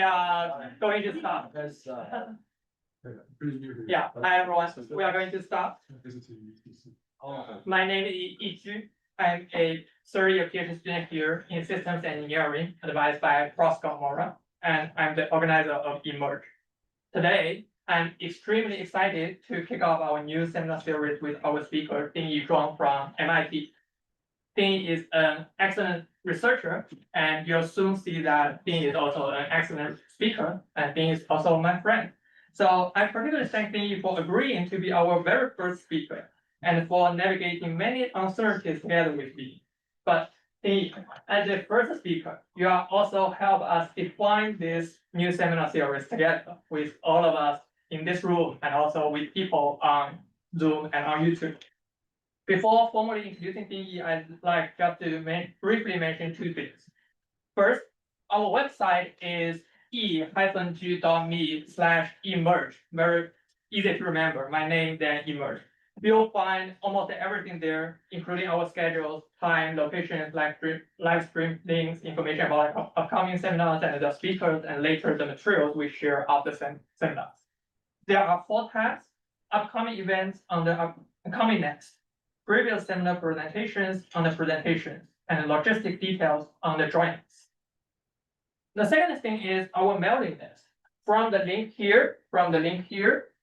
Going to start. Yeah, hi everyone. We are going to start. My name is Dingyi. I'm a third-year PhD student here in systems engineering, advised by Mora, and I'm the organizer of eMERGE. Today, I'm extremely excited to kick off our new seminar series with our speaker, Dingyi Zhuang from MIT. Dingyi is an excellent researcher, and you'll soon see that Dingyi is also an excellent speaker, and Dingyi is also my friend. So I particularly thank Dingyi for agreeing to be our very first speaker and for navigating many uncertainties together with me. But Dingyi, as the first speaker, you are also help us define this new seminar series together with all of us in this room and also with people on Zoom and on YouTube. Before formally introducing Dingyi, I'd like just to briefly mention two things. First, our website is e-g.me/emerge. Very easy to remember. My name, then emerge. You'll find almost everything there, including our schedules, time, locations, live stream links, information about upcoming seminars and the speakers, and later the materials we share after seminars. There are 4 tabs: upcoming events under upcoming next, previous seminar presentations on the presentations, and logistic details on the joinings. The second thing is our mailing list. From the link here,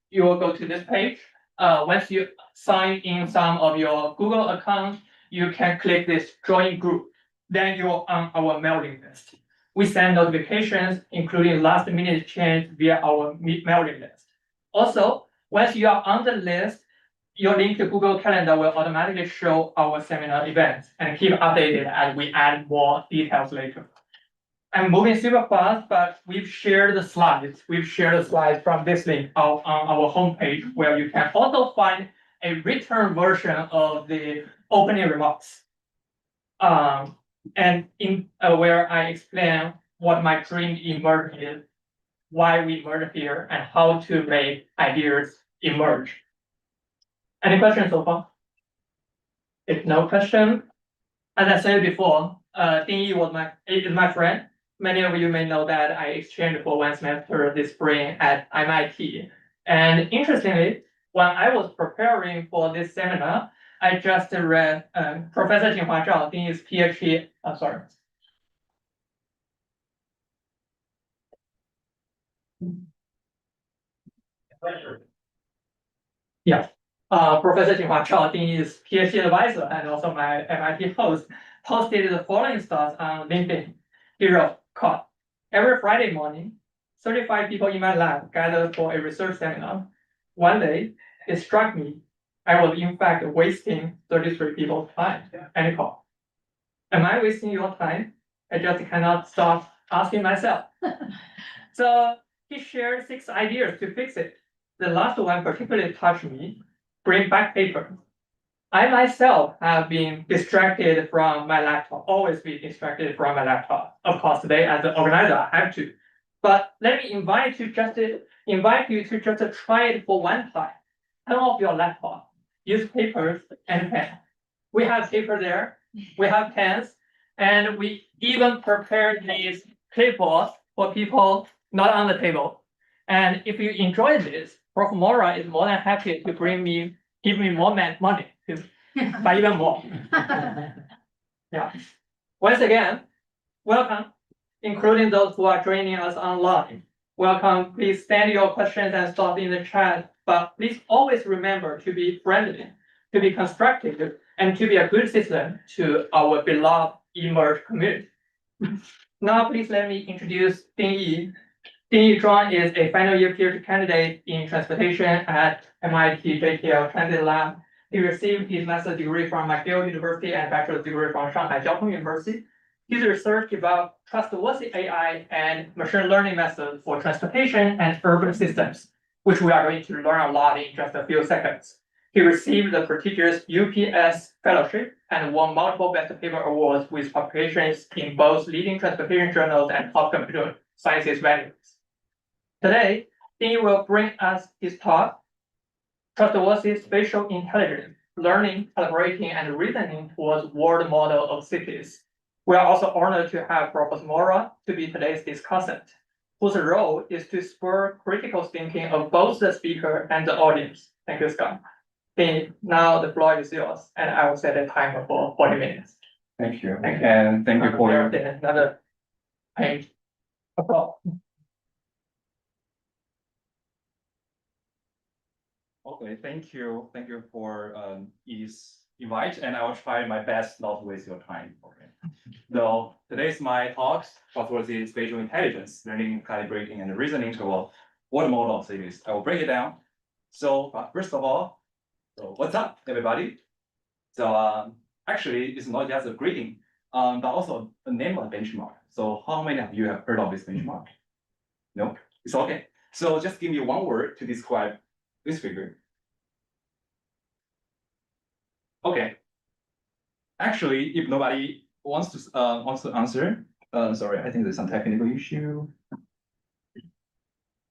you will go to this page. Once you sign in some of your Google accounts, you can click this join group. Then you're on our mailing list. We send notifications, including last minute change via our mailing list. Also, once you are on the list, your link to Google Calendar will automatically show our seminar events and keep updated as we add more details later. I'm moving super fast, but we've shared the slides. From this link on our homepage, where you can also find a written version of the opening remarks. And in where I explain what my dream eMERGE is, why we emerge here, and how to make ideas emerge. Any questions so far? If no question, as I said before, Dingyi is my friend. Many of you may know that I exchanged for 1 semester this spring at MIT. And interestingly, when I was preparing for this seminar, I just read Professor Jinghua Zhao, Dingyi's PhD. Yeah. Professor Jinghua Zhao, Dingyi's PhD advisor and also my MIT host, posted the following thoughts on LinkedIn. He wrote, quote, "Every Friday morning, 35 people in my lab gathered for a research seminar. One day, it struck me I was in fact wasting 33 people's time." End quote. Am I wasting your time? I just cannot stop asking myself. So he shared 6 ideas to fix it. The last one particularly touched me: bring back paper. I myself have been distracted from my laptop, always been distracted from my laptop. Of course, today as an organizer, I have to. But let me invite you to just try it for one time. Turn off your laptop, use papers and pen. We have paper there, we have pens, and we even prepared these clipboards for people not on the table. And if you enjoy this, Prof. Mora is more than happy to give me more money to buy even more. Yeah. Once again, welcome, including those who are joining us online. Welcome. Please send your questions and thoughts in the chat, but please always remember to be friendly, to be constructive, and to be a good citizen to our beloved eMERGE community. Now, please let me introduce Dingyi. Dingyi Zhuang is a final year PhD candidate in transportation at MIT JTL Transit Lab. He received his master's degree from McGill University and bachelor's degree from Shanghai Jiaotong University. His research developed trustworthy AI and machine learning methods for transportation and urban systems, which we are going to learn a lot in just a few seconds. He received the prestigious UPS Fellowship and won multiple Best Paper awards with publications in both leading transportation journals and top computer sciences venues. Today, Dingyi will bring us his talk, Trustworthy Spatial Intelligence, Learning, Calibrating, and Reasoning Towards World Model of Cities. We are also honored to have Professor Mora to be today's discussant. whose role is to spur critical thinking of both the speaker and the audience. Thank you, Scott. Okay, now the floor is yours, and I will set a timer for 40 minutes. Thank you. And thank you for your. Another page. Okay, thank you. Thank you for this invite, and I will try my best not to waste your time. Okay. So today's my talk, Trustworthy Spatial Intelligence, Learning, Calibrating, and Reasoning Tool. What model series? I will break it down. So first of all, so what's up, everybody? So actually, it's not just a greeting, but also the name of the benchmark. So how many of you have heard of this benchmark? No, it's okay. So just give me one word to describe this figure. Okay. Actually, if nobody wants to answer, sorry, I think there's some technical issue.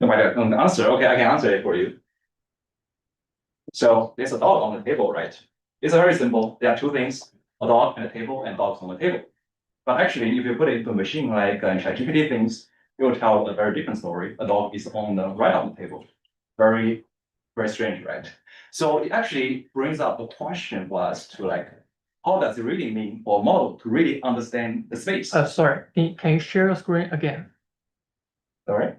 Nobody wants to answer. Okay, I can answer it for you. So there's a dog on the table, right? It's very simple. There are two things: a dog and a table, and dogs on the table. But actually, if you put it into a machine like ChatGPT things, it will tell a very different story. A dog is on the right of the table. Very, very strange, right? So it actually brings up a question for us to like, how does it really mean for a model to really understand the space? Sorry, can you share your screen again? Sorry?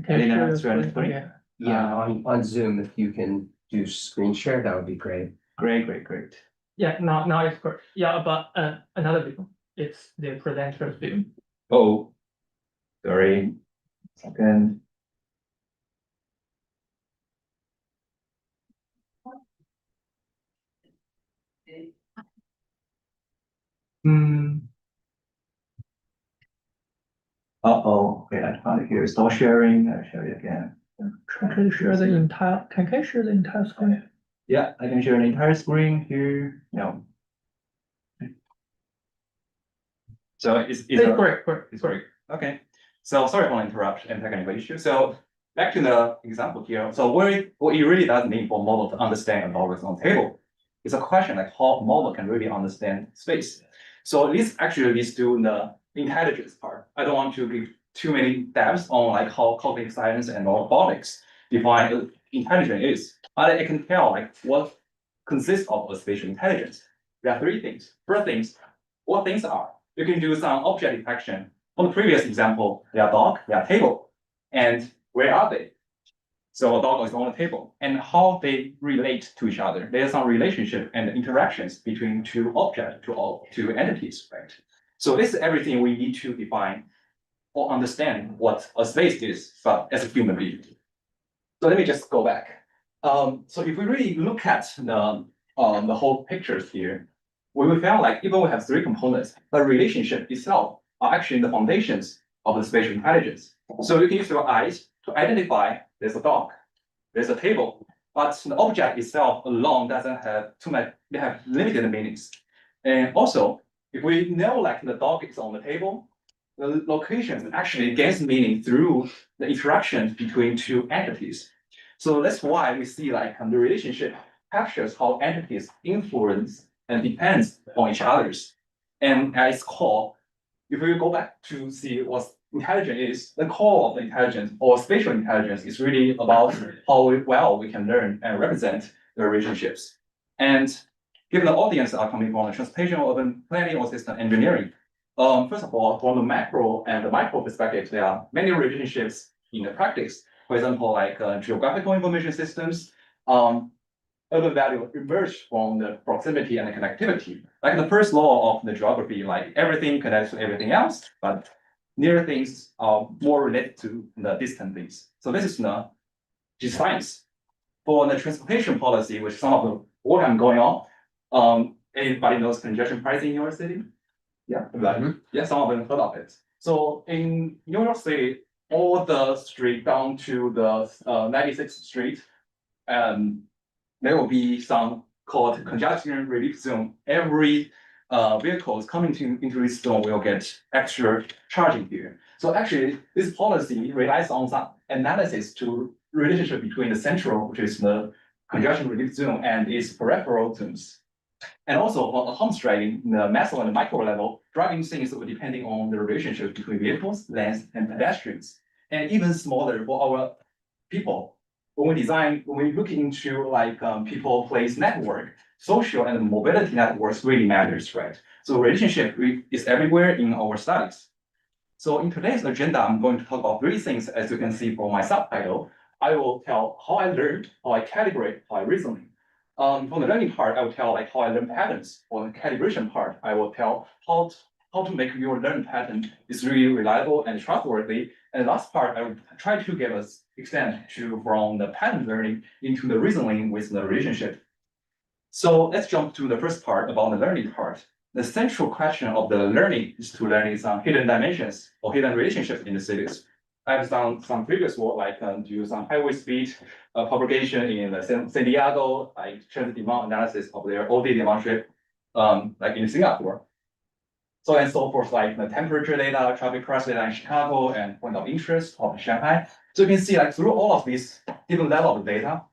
Can you share your screen screen again? Yeah, on Zoom, if you can do screen share, that would be great. Great. Yeah, now it's great. Yeah, but another view. It's the presenter's view. Oh, sorry. Second. Uh-oh. Okay, I found it here. Stop sharing. I'll share it again. Can you share the entire? Can I share the entire screen? Yeah, I can share the entire screen here. No. So it's great. great. Okay. So sorry for the interruption and technical issue. So back to the example here. So what it really does mean for a model to understand a dog is on the table. It's a question like how a model can really understand space. So this actually leads to the intelligence part. I don't want to give too many depths on like how cognitive science and robotics define intelligence is. But I can tell like what consists of a spatial intelligence. There are three things. First things, what things are. You can do some object detection. On the previous example, they are dog, they are table. And where are they? So a dog is on the table. And how they relate to each other. There's some relationship and interactions between two objects, two entities, right? So this is everything we need to define or understand what a space is, but as a human being. So let me just go back. So if we really look at the whole pictures here, we will feel like even we have three components, the relationship itself are actually the foundations of the spatial intelligence. So you can use your eyes to identify there's a dog, there's a table, but the object itself alone doesn't have too much, they have limited meanings. And also, if we know like the dog is on the table, the location actually gains meaning through the interaction between two entities. So that's why we see like the relationship captures how entities influence and depends on each others. And at its core, if we go back to see what intelligence is, the core of the intelligence or spatial intelligence is really about how well we can learn and represent the relationships. And given the audience are coming from the transportation, urban planning, or system engineering, first of all, from the macro and the micro perspective, there are many relationships in the practice. For example, like geographical information systems, urban value emerge from the proximity and the connectivity. Like the first law of the geography, like everything connects to everything else, but near things are more related to the distant things. So this is the science. For the transportation policy, which some of the work I'm going on, anybody knows congestion pricing in your city? Yeah, right. Yeah, some of them heard of it. So in New York City, all the street down to the 96th Street, there will be some called congestion relief zone. Every vehicles coming into this zone will get extra charging here. So actually, this policy relies on some analysis to relationship between the central, which is the congestion relief zone, and its peripheral zones. And also for autonomous driving, the macro and the micro level, driving things will depending on the relationship between vehicles, lanes, and pedestrians. and even smaller for our people. When we look into like people, place network, social and mobility networks really matters, right? So relationship is everywhere in our studies. So in today's agenda, I'm going to talk about three things, as you can see from my subtitle. I will tell how I learned, how I calibrate, how I reason. For the learning part, I will tell like how I learn patterns. For the calibration part, I will tell how to make your learn pattern is really reliable and trustworthy. And the last part, I will try to give us extend to from the pattern learning into the reasoning with the relationship. So let's jump to the first part about the learning part. The central question of the learning is to learn some hidden dimensions or hidden relationships in the cities. I've done some previous work, like do some highway speed propagation in San Diego, like transit demand analysis of their OD demand trip, like in Singapore. So and so forth, like the temperature data, traffic crash data in Chicago, and point of interest of Shanghai. So you can see, like through all of these different level of data,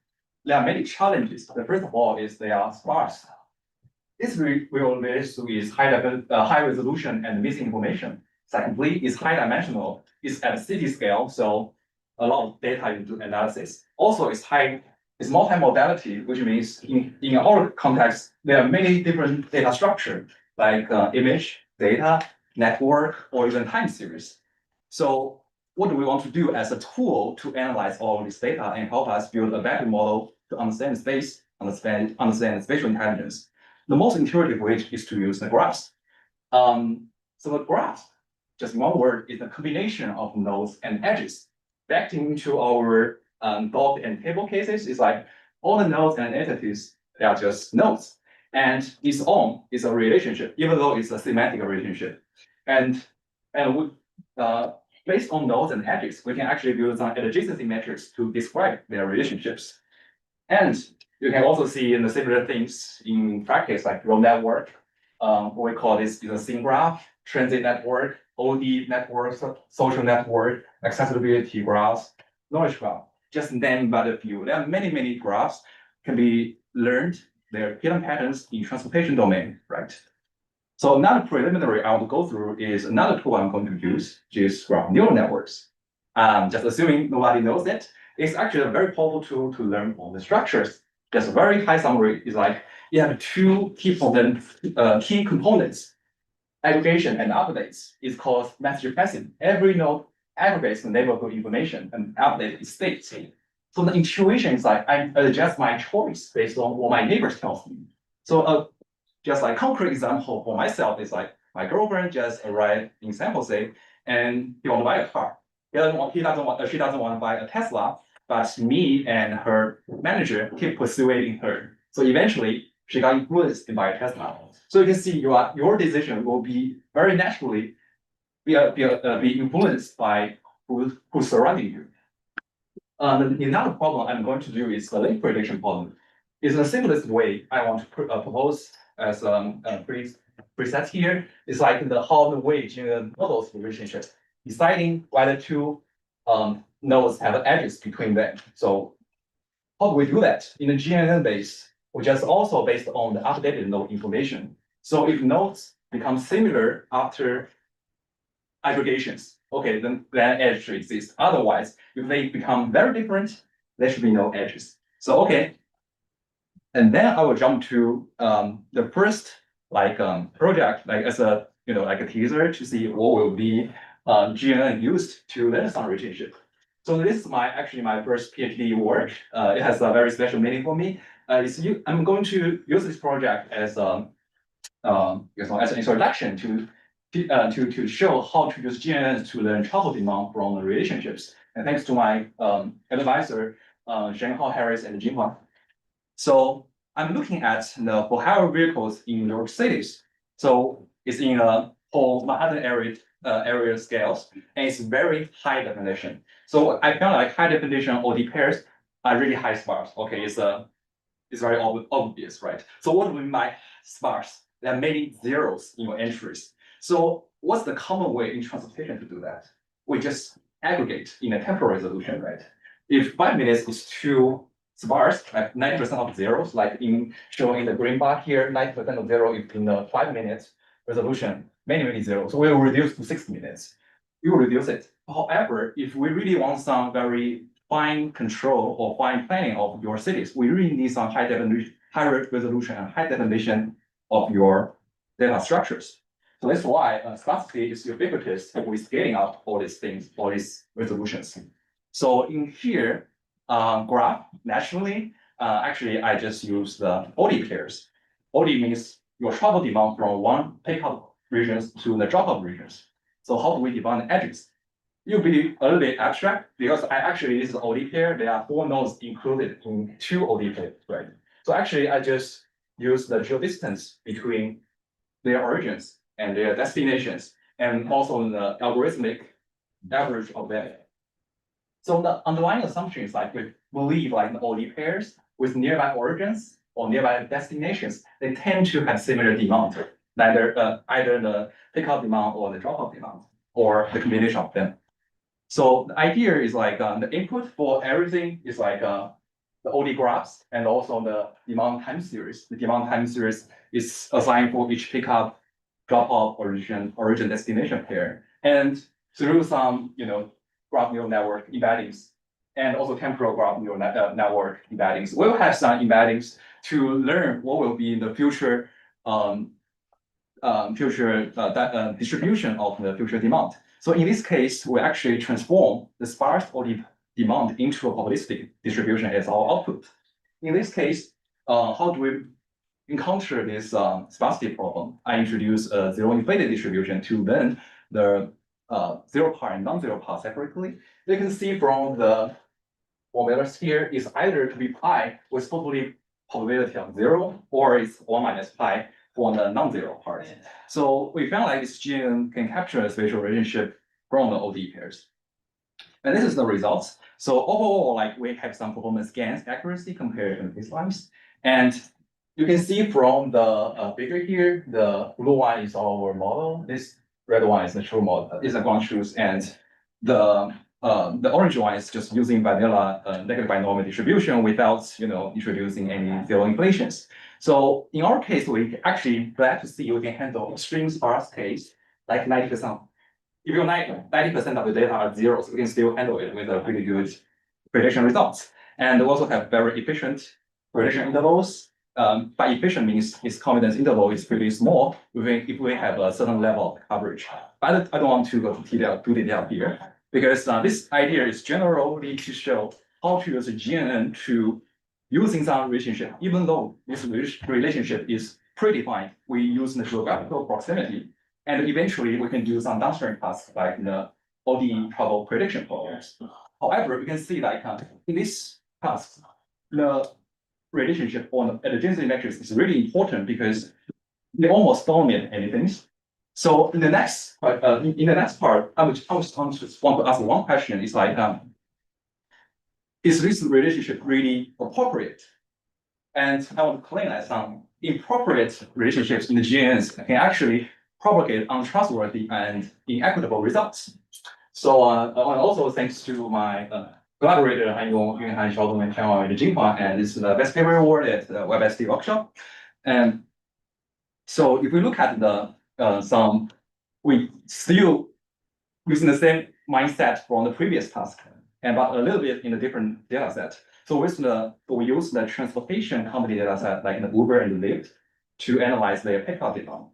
there are many challenges. The first of all is they are sparse. This will lead to high resolution and missing information. Secondly, it's high dimensional. It's at city scale, so a lot of data you do analysis. Also, it's multimodality, which means in our context, there are many different data structure, like image, data, network, or even time series. So what do we want to do as a tool to analyze all of this data and help us build a better model to understand space, understand spatial intelligence? The most intuitive way is to use the graphs. So the graph, just in one word, is a combination of nodes and edges. Back into our dog and table cases, it's like all the nodes and entities, they are just nodes. And its own is a relationship, even though it's a semantic relationship. And based on nodes and edges, we can actually build some adjacency metrics to describe their relationships. And you can also see in the similar things in practice, like road network. What we call this is a scene graph, transit network, OD network, social network, accessibility graphs, knowledge graph. Just name but a few. There are many graphs can be learned. Their hidden patterns in transportation domain, right? So another preliminary I want to go through is another tool I'm going to use, which is graph neural networks. Just assuming nobody knows it, it's actually a very powerful tool to learn all the structures. Just a very high summary is like you have two key components. Aggregation and updates is called message passing. Every node aggregates the neighborhood information and updates its state. So the intuition is like I adjust my choice based on what my neighbors tells me. So just like concrete example for myself is like my girlfriend just arrived in San Jose and he want to buy a car. She doesn't want to buy a Tesla, but me and her manager keep persuading her. So eventually she got influenced to buy a Tesla. So you can see your decision will be very naturally be influenced by who's surrounding you. Another problem I'm going to do is the link prediction problem. It's the simplest way I want to propose as preset here. It's like how the weight in the models relationship, deciding whether two nodes have edges between them. So how do we do that? In the GNN base, we just also based on the updated node information. So if nodes become similar after aggregations, okay, then edge should exist. Otherwise, if they become very different, there should be no edges. So okay, and then I will jump to the first project, like as a like a teaser to see what will be GNN used to learn some relationship. So this is actually my first PhD work. It has a very special meaning for me. I'm going to use this project as as an introduction to show how to use GNN to learn travel demand from the relationships. And thanks to my advisor, Shenhao Harris and Jin Huang. So I'm looking at the for-hire vehicles in New York cities. So it's in a whole Manhattan area scales, and it's very high definition. So I found like high definition OD pairs are really high sparse. Okay, it's very obvious, right? So what do we mean by sparse? There are many zeros in your entries. So what's the common way in transportation to do that? We just aggregate in a temporal resolution, right? If 5 minutes is too sparse, like 90% of zeros, like showing in the green bar here, 90% of zero is in the 5 minutes resolution, many zeros. So we will reduce to 6 minutes. You will reduce it. However, if we really want some very fine control or fine planning of your cities, we really need some high definition, high resolution, and high definition of your data structures. So that's why sparsity is ubiquitous with scaling up all these things, all these resolutions. So in here, graph, naturally, actually, I just use the OD pairs. OD means your travel demand from one pickup regions to the drop-off regions. So how do we define the edges? It'll be a little bit abstract because this is OD pair. There are 4 nodes included in 2 OD pairs, right? So actually, I just use the geodistance between their origins and their destinations, and also the algorithmic average of them. So the underlying assumption is like we believe like the OD pairs with nearby origins or nearby destinations, they tend to have similar demand, either the pickup demand or the drop-off demand, or the combination of them. So the idea is like the input for everything is like the OD graphs and also the demand time series. The demand time series is assigned for each pickup, drop-off, origin destination pair, and through some graph neural network embeddings and also temporal graph neural network embeddings, we'll have some embeddings to learn what will be the future distribution of the future demand. So in this case, we actually transform the sparse OD demand into a probabilistic distribution as our output. In this case, how do we encounter this sparsity problem? I introduce a zero inflated distribution to then the zero part and non-zero part separately. You can see from the formulas here is either to be pi with probability of 0, or it's 1 minus pi for the non-zero part. So we found like this GNN can capture a spatial relationship from the OD pairs. And this is the results. So overall, like we have some performance gains accuracy compared to baselines. And you can see from the figure here, the blue one is our model. This red one is the true model, is a ground truth, and the orange one is just using vanilla negative binomial distribution without introducing any zero inflations. So in our case, we actually glad to see we can handle extreme sparse case like 90%. If you're 90% of the data are zeros, we can still handle it with a pretty good prediction results. And we also have very efficient prediction intervals. By efficient means its confidence interval is pretty small if we have a certain level of coverage. But I don't want to go to detail here because this idea is generally to show how to use a GNN to using some relationship, even though this relationship is predefined. We use the geographical proximity, and eventually we can do some downstream tasks like the OD trouble prediction problems. However, we can see like in this task, the relationship on the density matrix is really important because they almost dominate anything. So in the next part, I just want to ask one question. It's like, is this relationship really appropriate? And I want to claim that some inappropriate relationships in the GNNs can actually propagate untrustworthy and inequitable results. So and also thanks to my collaborator, Yunhan Xiaodong and Jinghua, and this is the best paper award at the WebSD workshop. And so if we look at the we still using the same mindset from the previous task, but a little bit in a different data set. So we use the transportation company data set like the Uber and Lyft to analyze their pickup demand.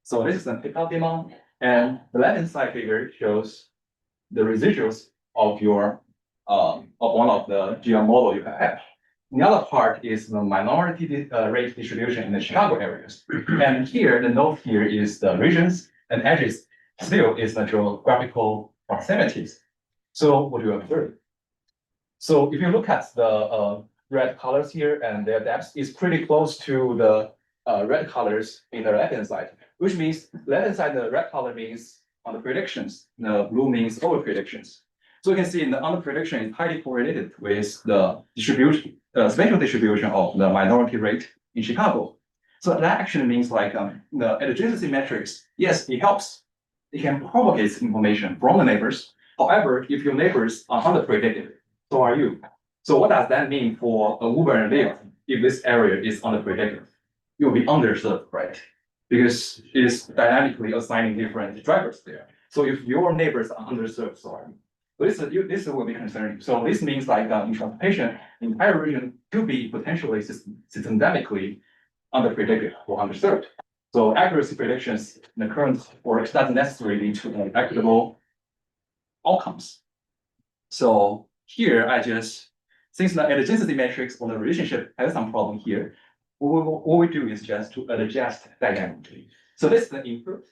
So this is the pickup demand, and the left-hand side figure shows the residuals of your of one of the GM model you have. The other part is the minority rate distribution in the Chicago areas. And here, the note here is the regions and edges still is the geographical proximities. So what do you observe? So if you look at the red colors here and their depth is pretty close to the red colors in the left-hand side, which means left-hand side, the red color means on the predictions, the blue means over predictions. So you can see in the under prediction is highly correlated with the distribution, spatial distribution of the minority rate in Chicago. So that actually means like the adjacency metrics, yes, it helps. It can propagate information from the neighbors. However, if your neighbors are under-predicted, so are you. So what does that mean for a Uber and Lyft if this area is under-predicted? You'll be underserved, right? Because it is dynamically assigning different drivers there. So if your neighbors are underserved, sorry, this will be concerning. So this means like in transportation, the entire region could be potentially systemically underpredicted or underserved. So accuracy predictions in the current work doesn't necessarily lead to equitable outcomes. So here since the density matrix or the relationship has some problem here, what we do is just to adjust dynamically. So this is the input.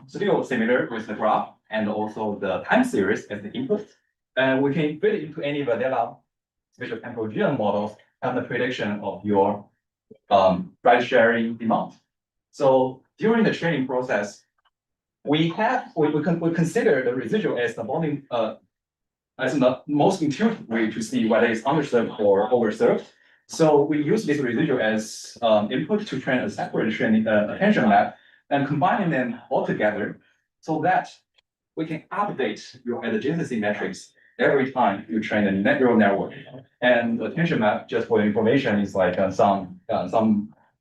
Still similar with the graph and also the time series as the input. And we can fit it into any vanilla spatial temporal GNN models and the prediction of your ride sharing demand. So during the training process, we consider the residual as the bonding as the most intuitive way to see whether it's underserved or overserved. So we use this residual as input to train a separate training attention map and combining them all together so that we can update your adjacency metrics every time you train a neural network. And the attention map, just for your information, is like some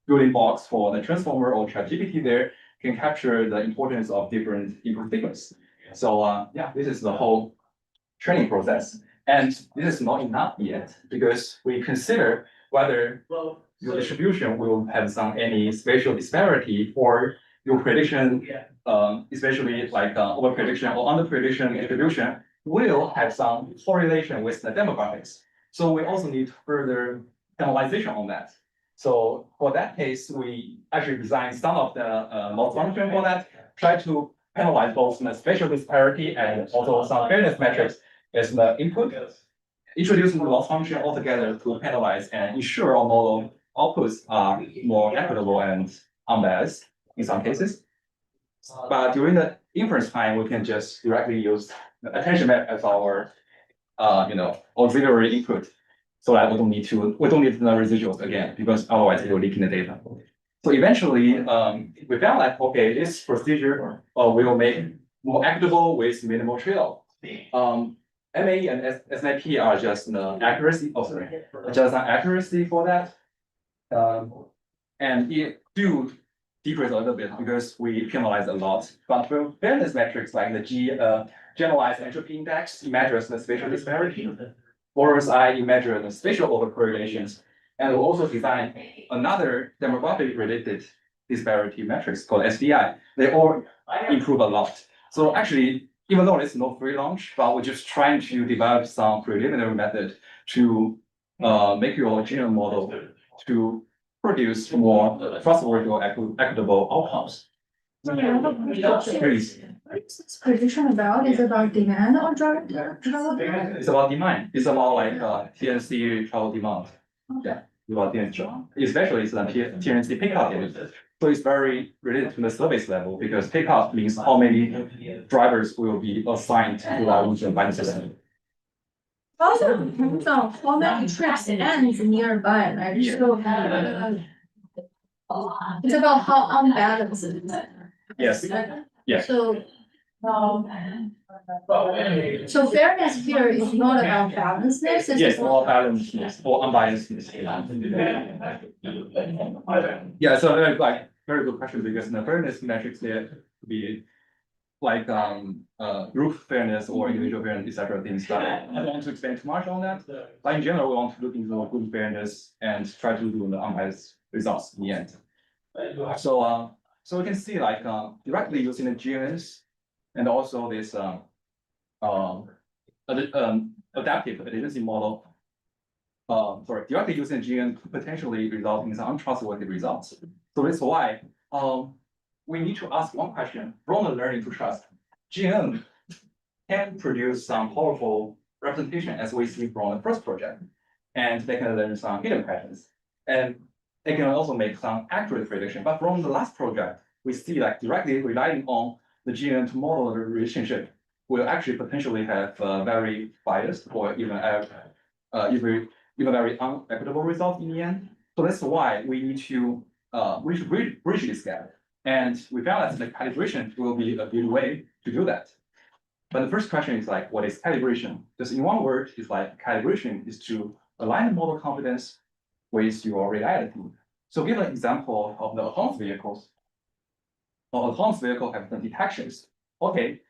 building blocks for the transformer or ChatGPT there can capture the importance of different input figures. So yeah, this is the whole training process. And this is not enough yet because we consider whether your distribution will have any spatial disparity or your prediction, especially like over prediction or under prediction distribution will have some correlation with the demographics. So we also need further penalization on that. So for that case, we actually designed some of the loss function for that, try to penalize both the spatial disparity and also some fairness metrics as the input, introducing the loss function altogether to penalize and ensure our model outputs are more equitable and unbiased in some cases. But during the inference time, we can just directly use the attention map as our auxiliary input. So that we don't need the residuals again, because otherwise it will leak in the data. So eventually, we found that, okay, this procedure will make more equitable with minimal trade-off. MAE and SNP are just the accuracy, just an accuracy for that. And it do decrease a little bit because we penalize a lot. But for fairness metrics like the generalized entropy index, it measures the spatial disparity. Whereas I measure the spatial overcorrelations, and we'll also design another demographic related disparity metrics called SDI. They all improve a lot. So actually, even though it's no free lunch, but we're just trying to develop some preliminary method to make your GNN model to produce more trustworthy or equitable outcomes. Please. What is this prediction about? Is it about demand or travel? It's about demand. It's about like TNC travel demand. Yeah, about TNC. Especially it's the TNC pickup demand. So it's very related to the service level because pickup means how many drivers will be assigned to that region by the system. Also depends on how many trips ends nearby, right? So it's about how unbalanced it is. Yes. Yes. So fairness here is not about balancedness. Yes, or balancedness or unbiasedness. Yeah, so like very good question because the fairness metrics there could be like group fairness or individual fairness, etc. things that I don't want to explain too much on that. But in general, we want to look into group fairness and try to do the unbiased results in the end. So we can see like directly using the GNNs and also this adaptive adjacency model. Directly using GNN could potentially result in some untrustworthy results. So that's why we need to ask one question from the learning to trust. GNN can produce some powerful representation as we see from the first project, and they can learn some hidden patterns. And they can also make some accurate prediction. But from the last project, we see like directly relying on the GNN to model the relationship will actually potentially have very biased or even very unequitable results in the end. So that's why we need to bridge this gap. And we found that the calibration will be a good way to do that. But the first question is like, what is calibration? Just in one word, it's like calibration is to align the model confidence with your reality. So give an example of the autonomous vehicles. Autonomous vehicle have the detections. okay,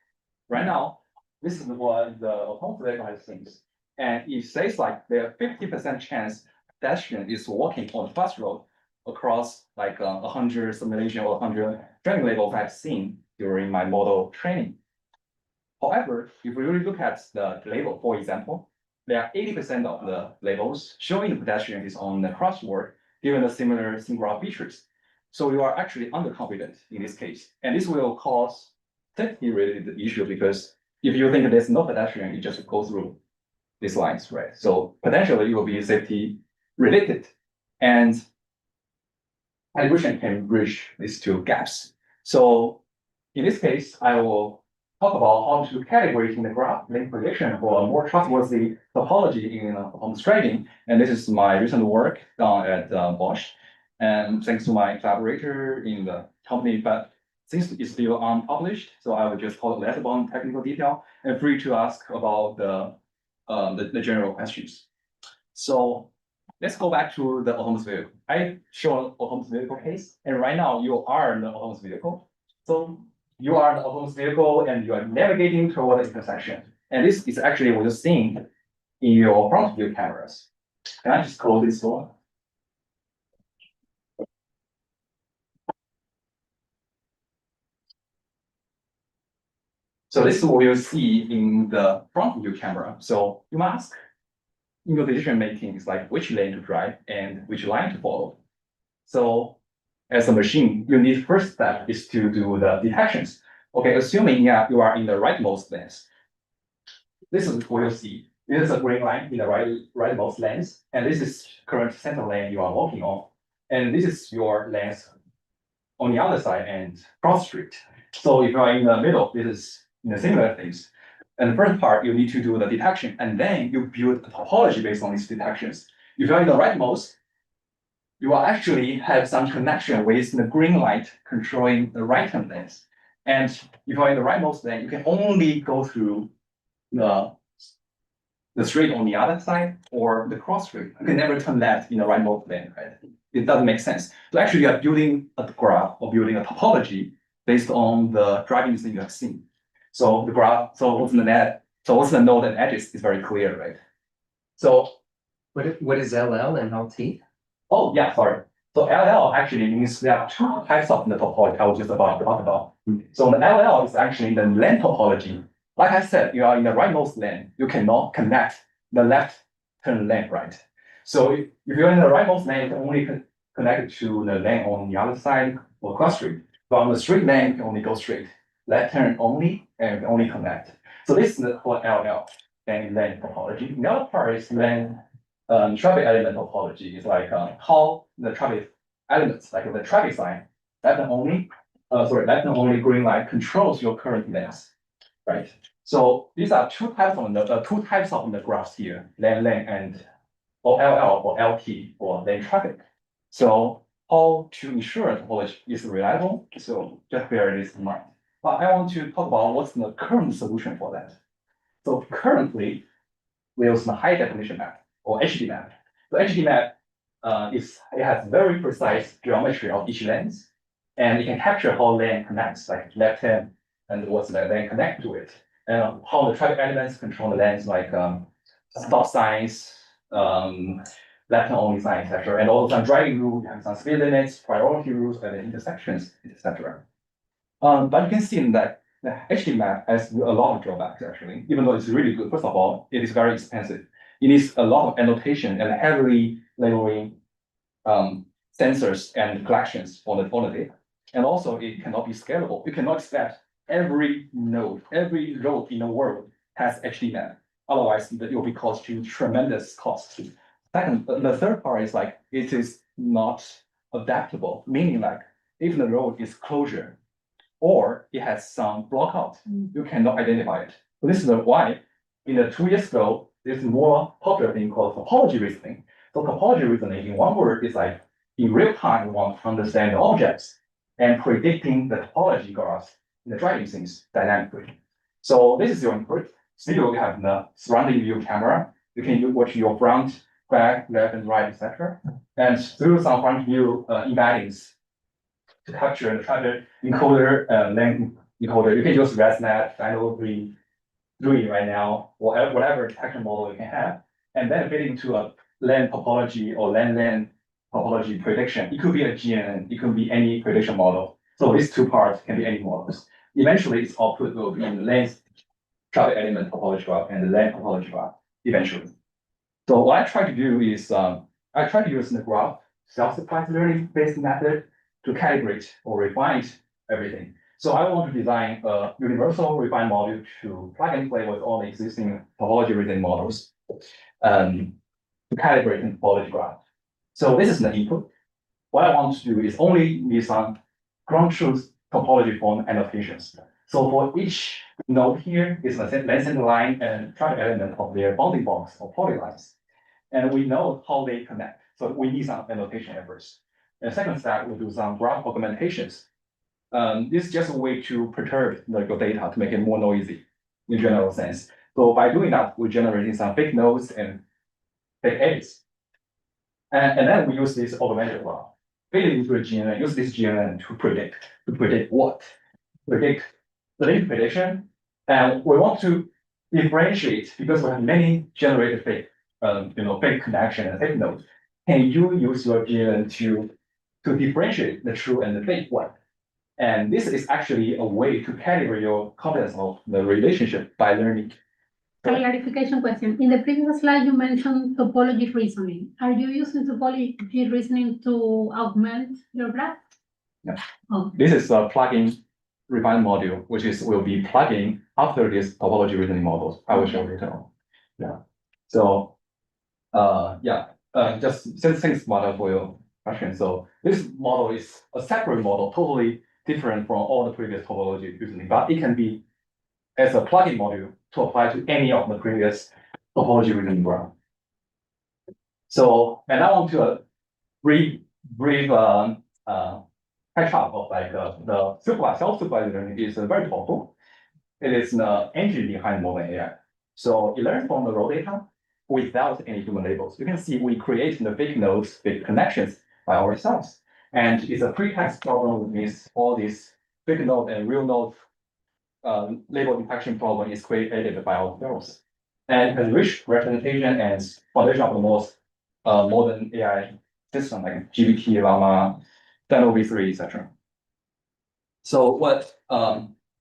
right now, this is what the autonomous vehicle has things. And it says like there are 50% chance pedestrian is walking on fast road across like 100 simulation or 100 training levels I've seen during my model training. However, if we really look at the label, for example, there are 80% of the labels showing the pedestrian is on the crosswalk, given the similar singular features. So you are actually underconfident in this case, and this will cause safety-related issue because if you think there's no pedestrian, you just go through these lines, right? So potentially it will be safety-related, and calibration can bridge these two gaps. So in this case, I will talk about how to calibrate the graph link prediction for a more trustworthy topology in autonomous trading. And this is my recent work done at Bosch. And thanks to my collaborator in the company, but since it's still unpublished, so I will just talk less about technical detail and free to ask about the general questions. So let's go back to the autonomous vehicle. I show autonomous vehicle case, and right now you are the autonomous vehicle. So you are the autonomous vehicle and you are navigating toward the intersection. And this is actually what you're seeing in your front view cameras. Can I just close this door? So this is what you see in the front view camera. So you must, in your decision making, is like which lane to drive and which line to follow. So as a machine, you need first step is to do the detections. Okay, assuming you are in the rightmost lanes. This is what you see. This is a green line in the rightmost lanes, and this is current center lane you are walking on. And this is your lanes on the other side and cross street. So if you are in the middle, this is similar things. And the first part, you need to do the detection, and then you build the topology based on these detections. If you are in the rightmost, you will actually have some connection with the green light controlling the right-hand lanes. And if you are in the rightmost lane, you can only go through the street on the other side or the cross street. You can never turn left in the rightmost lane, right? It doesn't make sense. So actually, you are building a graph or building a topology based on the driving thing you have seen. So the graph, so what's the node and edges is very clear, right? So What is LL and LT? oh yeah, sorry. So LL actually means there are two types of the topology I was just about to talk about. So the LL is actually the lane topology. Like I said, you are in the rightmost lane, you cannot connect the left turn lane, right? So if you're in the rightmost lane, you can only connect to the lane on the other side or cross street. But on the straight lane, you can only go straight. Left turn only, and you can only connect. So this is for LL, then lane topology. The other part is lane traffic element topology. Is like how the traffic elements, like the traffic sign, left and only green light controls your current lanes, right? So these are two types of the graphs here, lane and or LL or LT or lane traffic. So how to ensure topology is reliable? So just bear this in mind. But I want to talk about what's the current solution for that. So currently, we use the high definition map or HD map. The HD map it has very precise geometry of each lanes, and it can capture how lane connects, like left hand and what's the lane connect to it, and how the traffic elements control the lanes, like stop signs, left and only signs, etc. And also some driving rules, and some speed limits, priority rules, and intersections, etc. But you can see that the HD map has a lot of drawbacks actually, even though it's really good. First of all, it is very expensive. It needs a lot of annotation and heavily labeling sensors and collections for the data. And also it cannot be scalable. You cannot expect every node, every road in the world has HD map. Otherwise, it will be cost you tremendous cost. Second, the third part is like it is not adaptable, meaning like if the road is closure or it has some blockout, you cannot identify it. So this is why in the 2 years ago, there's more popular thing called topology reasoning. So topology reasoning in one word is like in real time, you want to understand the objects and predicting the topology graphs in the driving scenes dynamically. So this is your input. Still, you have the surrounding view camera. You can watch your front, back, left, and right, etc. And through some front view embeddings to capture the traffic encoder lane encoder. You can use ResNet, Dino 3 right now, or whatever detection model you can have, and then fit into a land topology or land topology prediction. It could be a GNN, it could be any prediction model. So these two parts can be any models. Eventually, its output will be in the length traffic element topology graph and the length topology graph eventually. So what I try to do is I try to use the graph self-supervised learning based method to calibrate or refine everything. So I want to design a universal refined module to plug and play with all the existing topology reasoning models to calibrate the topology graph. So this is the input. What I want to do is only need some ground truth topology form annotations. So for each node here is the length center line and traffic element of their bounding box or polylines. And we know how they connect. So we need some annotation at first. And second step, we'll do some graph augmentations. This is just a way to perturb your data to make it more noisy in general sense. So by doing that, we're generating some fake nodes and fake edges. And then we use this augmented graph, feed it into a GNN, use this GNN to predict what? Predict the link prediction. And we want to differentiate because we have many generated fake, fake connection and fake nodes. Can you use your GNN to differentiate the true and the fake one? And this is actually a way to calibrate your confidence of the relationship by learning. Clarification question. In the previous slide, you mentioned topology reasoning. Are you using topology reasoning to augment your graph? No. Oh. This is a plugin refined module, which will be plugging after this topology reasoning models. I will show later on. Yeah. So, just thanks, Marta, for your question. So this model is a separate model, totally different from all the previous topology reasoning, but it can be as a plugin module to apply to any of the previous topology reasoning graph. So, and I want to brief catch up of the self-supervised learning is very powerful. It is the engine behind modern AI. So it learns from the raw data without any human labels. You can see we create the fake nodes, fake connections by ourselves. And it's a pretext problem, which means all these fake node and real node label detection problem is created by ourselves. And has rich representation and foundation of the most modern AI system like GPT, Llama, Dino V3, etc. So what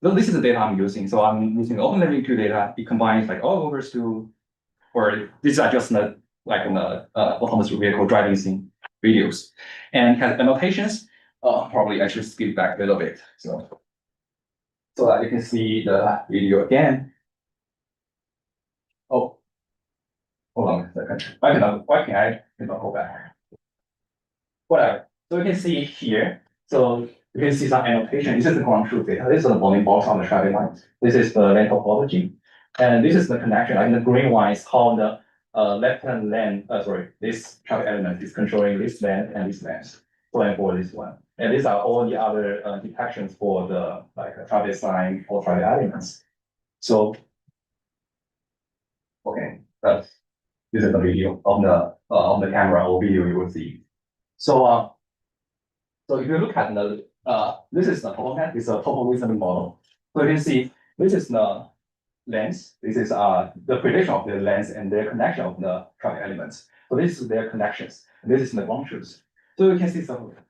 this is the data I'm using. So I'm using the OpenLearning 2 data. It combines like all overs to, or these are just autonomous vehicle driving scene videos, and has annotations. Probably I should skip back a little bit. So that you can see the video again. Oh, hold on a second. Why can I cannot go back? Whatever. So you can see here. So you can see some annotation. This is the ground truth data. This is the bounding box on the traffic lines. This is the lane topology. And this is the connection. Like the green one is how the left-hand lane, this traffic element is controlling this lane and this lane. So for this one. And these are all the other detections for the traffic sign or traffic elements. So, okay, this is the video of the camera or video you will see. So, so if you look at the this is the total it's a total reasoning model. So you can see this is the length. This is the prediction of the length and their connection of the traffic elements. So this is their connections. This is the ground truth. So you can see some of them.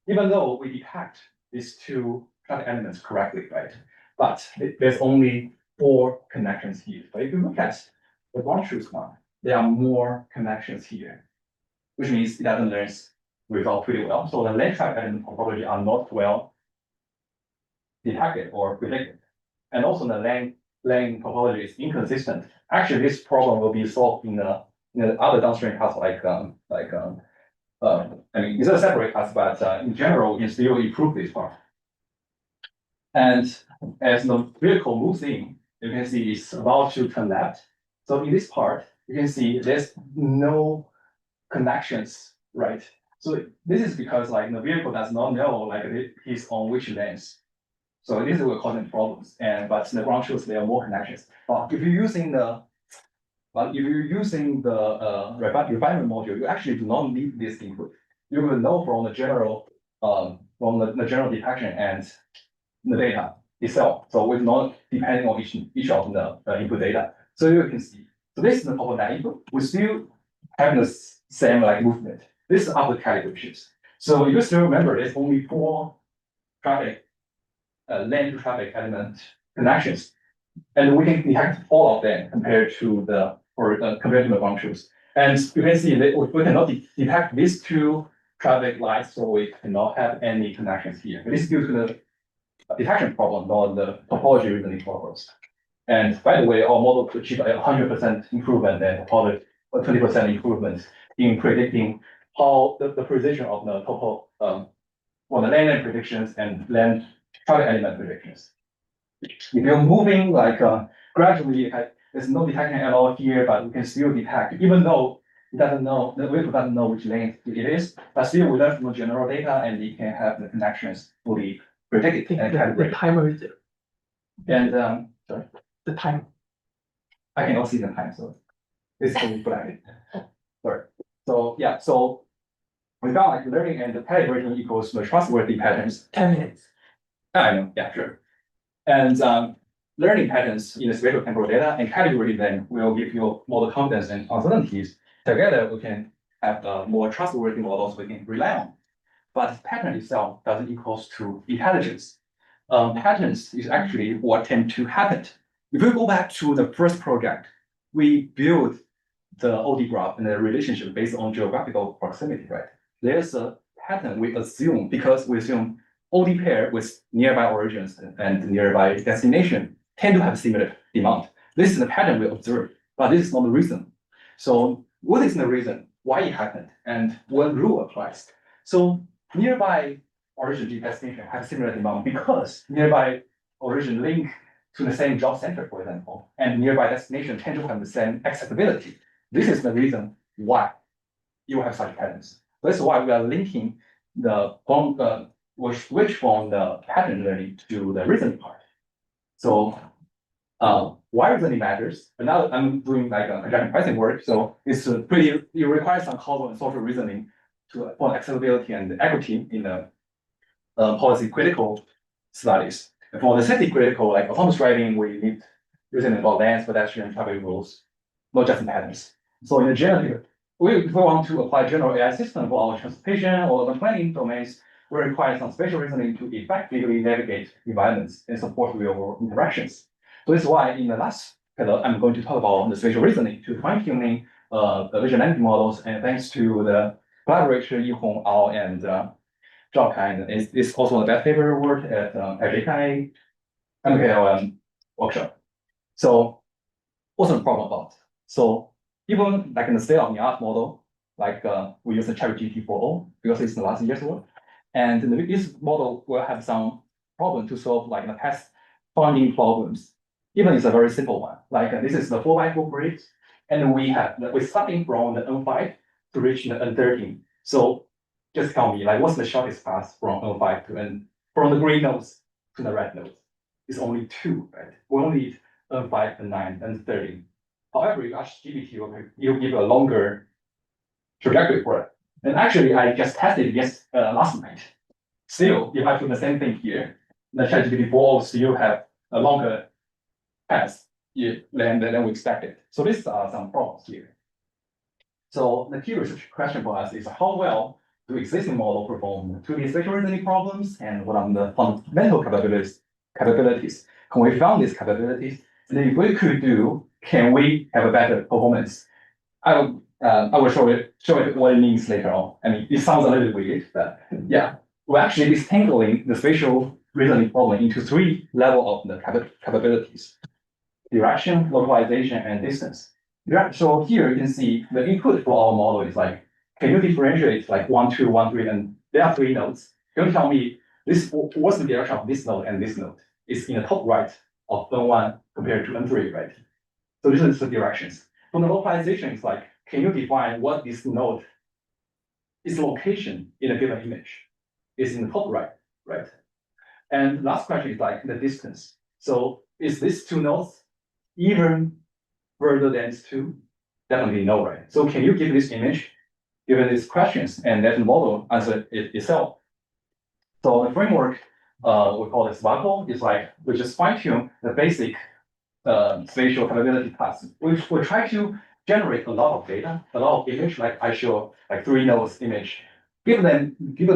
Even though we detect these two traffic elements correctly, right? But there's only 4 connections here. But if you look at the ground truth one, there are more connections here, which means it doesn't learn result pretty well. So the length traffic element topology are not well detected or predicted. And also the lane topology is inconsistent. Actually, this problem will be solved in the other downstream class I mean, it's a separate class, but in general, you can still improve this part. And as the vehicle moves in, you can see it's about to turn left. So in this part, you can see there's no connections, right? So this is because the vehicle does not know he's on which lanes. So this will cause problems. But in the ground truth, there are more connections. But if you're using the refinement module, you actually do not need this input. You will know from the general detection and the data itself. So we're not depending on each of the input data. So you can see. So this is the top of that input. We still have the same like movement. This is after calibrations. So you still remember there's only 4 traffic lane to traffic element connections, and we can detect all of them compared to the compared to the ground truth. And you can see that we cannot detect these 2 traffic lights, so we cannot have any connections here. This is due to the detection problem, not the topology reasoning problems. And by the way, our model could achieve 100% improvement and probably 20% improvement in predicting how the precision of the topo for the land predictions and land traffic element predictions. If you're moving like gradually, there's no detection at all here, but we can still detect, even though it doesn't know, the vehicle doesn't know which lane it is, but still we learn from the general data and it can have the connections fully predicted and The calibrated. timer is there. And sorry, The time. I cannot see the time, so it's fully black. Sorry. So yeah, so we found like learning and calibrating equals the trustworthy patterns. 10 minutes. I know, yeah, sure. And learning patterns in the spatial temporal data and calibrating them will give you more confidence and uncertainties. Together, we can have more trustworthy models we can rely on. But pattern itself doesn't equals to intelligence. Patterns is actually what tend to happen. If we go back to the first project, we built the OD graph and the relationship based on geographical proximity, right? There's a pattern we assume because we assume OD pair with nearby origins and nearby destination tend to have similar demand. This is the pattern we observe, but this is not the reason. So what is the reason why it happened and what rule applies? So nearby origin to destination have similar demand because nearby origin link to the same job center, for example, and nearby destination tend to have the same accessibility. This is the reason why you have such patterns. That's why we are linking the switch from the pattern learning to the reasoning part. So why reasoning matters? But now I'm doing like a conjunction pricing work, so it's it requires some causal and social reasoning for accessibility and equity in the policy critical studies. And for the safety critical, like autonomous driving, we need reasoning about lanes, pedestrian, traffic rules, not just patterns. So in the generative, if we want to apply general AI system for our transportation or urban planning domains, we require some spatial reasoning to effectively navigate environments and support real-world interactions. So this is why in the last pillar, I'm going to talk about the spatial reasoning to fine-tuning the vision language models. And thanks to the collaboration, Yihong, Ao, and Zhao Kai, and it's also the best paper award at JK MKL workshop. So what's the problem about? So even like in the state-of-the-art model, like we use the ChatGPT 4.0 because it's the last year's work. And this model will have some problem to solve like the past finding problems. Even it's a very simple one. Like this is the 4x4 grid, and we're starting from the N5 to reach the N13. So just tell me, like, what's the shortest path from N5 to N, from the green nodes to the red nodes? It's only 2, right? We only need N5, N9, N13. However, you ask GPT, you'll give a longer trajectory for it. And actually, I just tested last night. Still, if I put the same thing here, the ChatGPT 4 still have a longer path than we expected. So these are some problems here. So the key research question for us is how well do existing model perform 2D spatial reasoning problems, and what are the fundamental capabilities? Can we found these capabilities? And if we could do, can we have a better performance? I will show it what it means later on. I mean, it sounds a little weird, but yeah, we're actually disentangling the spatial reasoning problem into 3 levels of the capabilities: direction, localization, and distance. So here you can see the input for our model is like, can you differentiate like 1, 2, 1, 3, and there are 3 nodes. Can you tell me what's the direction of this node and this node? It's in the top right of N1 compared to N3, right? So this is the directions. From the localization, it's like, can you define what this node, its location in a given image? Is in the top right, right? And last question is like the distance. So is this 2 nodes even further than these 2? Definitely no, right? So can you give this image, given these questions, and let the model answer it itself? So the framework we call it SPARKLE. It's like we just fine tune the basic spatial capability tasks. We try to generate a lot of data, a lot of image, like I show, like 3 nodes image. Given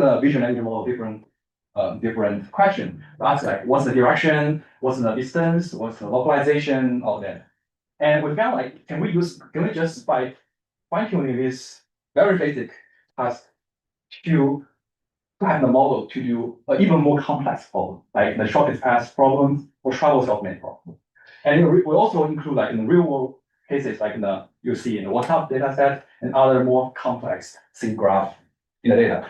a vision engine model different question. Ask like, what's the direction? What's the distance? What's the localization of that? And we found like, can we just by fine tuning this very basic task to have the model to do an even more complex problem, like the shortest path problem or trouble solving problem. And we also include like in the real world cases, like you see in the WhatsApp data set and other more complex scene graph in the data.